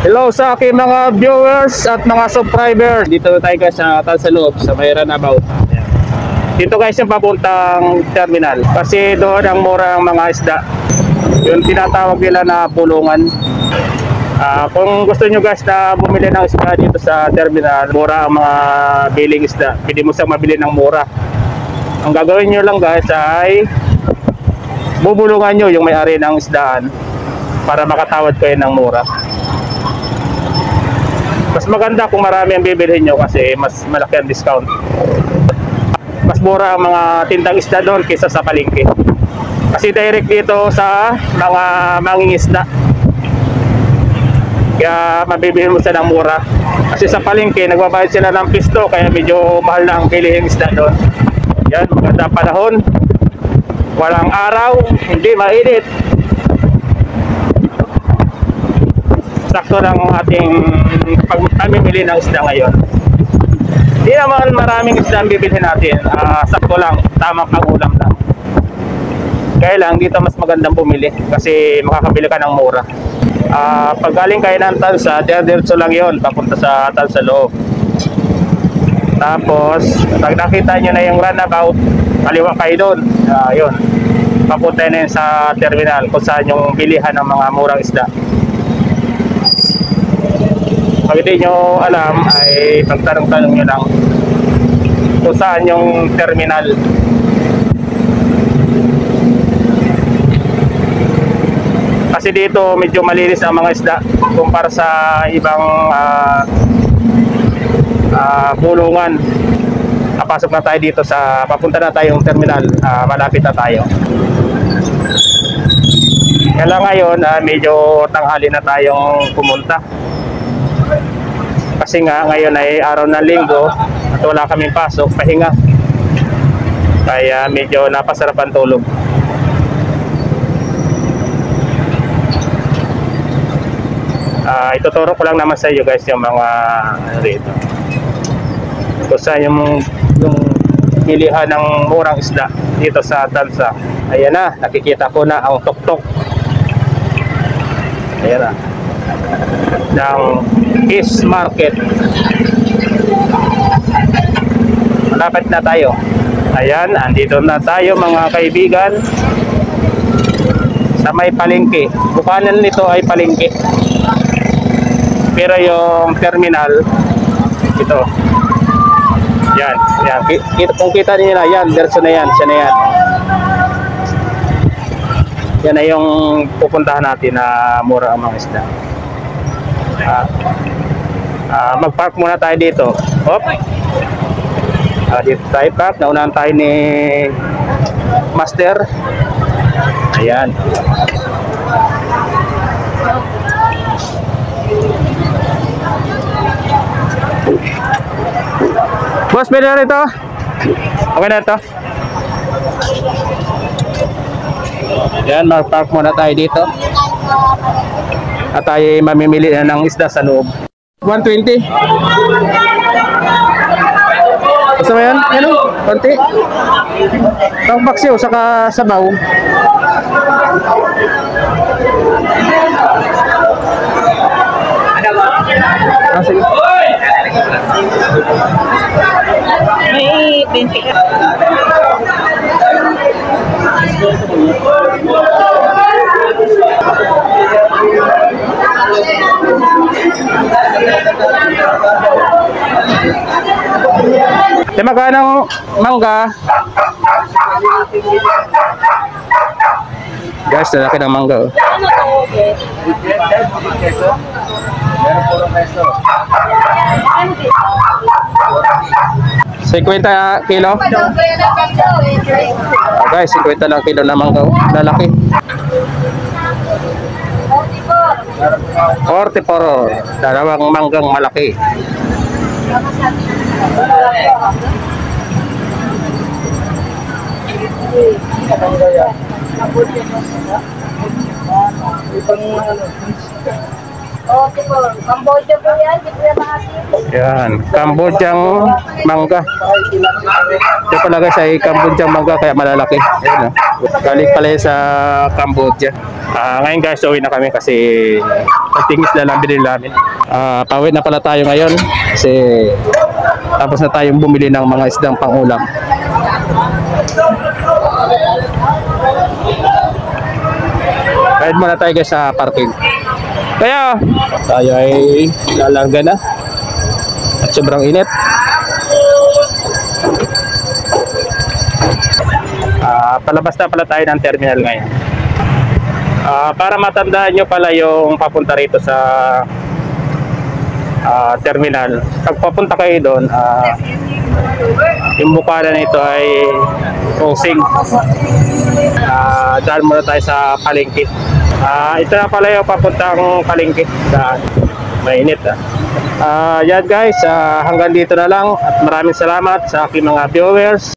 Hello sa aking mga viewers at mga subscribers. Dito tayo guys sa Tansaloob sa may runabout. Dito guys yung papuntang terminal. Kasi doon ang murang mga isda. Yung tinatawag nila na pulungan. Kung gusto nyo guys na bumili ng isda dito sa terminal, mura ang mga biling isda. Pwede mo siyang mabili ng mura. Ang gagawin nyo lang guys ay bubulungan nyo yung may-ari ng isdaan para makatawad kayo ng mura. Mas maganda kung marami ang bibilhin nyo kasi mas malaki ang discount. Mas mura ang mga tindang isda doon kaysa sa palengke. Kasi direct dito sa mga mangingisda. Kaya mabibilhin mo sila ng mura. Kasi sa palengke nagbabayad sila ng pisto kaya medyo mahal na ang bilihin isda doon. Yan, maganda panahon. Walang araw, hindi mainit. Sakto lang ating pagmamimili ng isda ngayon. Hindi naman maraming isda ang bibilhin natin. Sakto lang, tamang pag-ulam lang. Kaya lang dito mas magandang bumili kasi makakabili ka ng mura. Pag galing kayo ng Tansa, diretso lang yon papunta sa Tansaloob. Tapos pag nakita nyo na yung runabout, kaliwa kayo doon. Yun, papunta na yun sa terminal kung saan yung bilihan ng mga murang isda. Pag hindi nyo alam ay pagtanong-tanong nyo lang kung saan yung terminal. Kasi dito medyo malinis ang mga isda kumpara sa ibang bulungan. Pasok na tayo dito sa papunta na tayong terminal. Malapit na tayo. Kaya ngayon medyo tanghali na tayong pumunta. Kasi nga ngayon ay araw ng linggo at wala kaming pasok, pahinga. Kaya medyo napasarapan tulog. Ituturo ko lang naman sa iyo guys yung mga rito. Kung saan yung bilihan ng murang isda dito sa Tansa. Ayan na, nakikita ko na ang tuktok. Ayan na. Ng East Market. Malapit na tayo. Ayan, andito na tayo mga kaibigan sa may palengke. Bukanan nito ay palengke. Pero yung terminal ito. Yan, yan. Kung kita niyo na yan, diretso na yan, siya na yan. Yan na yung pupuntahan natin na mura ang mga isda. Mag-park muna tayo dito. Hop. Dito tayo park. Naunahan tayo ni Master. Ayan. Boss, pwede na ito? Okay na ito? Ayan, mag-park muna tayo dito. At tayo mamimili na ng isda sa loob. 120. Basta ba yan? Ano? Konti? Ang paksiw, saka sabaw. Sige. May 20 ka. Magkano mangga? Guys, lalaki ng mangga. Meron puro peso. 50 kilo? Guys, 50 lang kilo na mangga. Lalaki. 44. Dalawang manggang malaki. Oo, tipo, Cambodia po yan, di po yan maasin. Yan, Cambodiang mangga. Ito pala guys ay Cambodiang mangga kaya malalaki. Ayan, galing pala yun sa Cambodia. Ngayon guys, uwi na kami kasi patingis na lang binili namin. Pauwi na pala tayo ngayon kasi tapos na tayong bumili ng mga isdang pangulam. Kahit muna tayo guys sa parking. Kaya tayo ay lalarga na at sobrang init. Palabas na pala tayo ng terminal ngayon. Para matandaan nyo pala yung papunta rito sa terminal, pag papunta kayo doon, yung bukana nito ay crossing. Dahil muna tayo sa palengke. Ito na pala yung papuntang palengke. Mainit. Yan guys, hanggang dito na lang at maraming salamat sa aking mga viewers.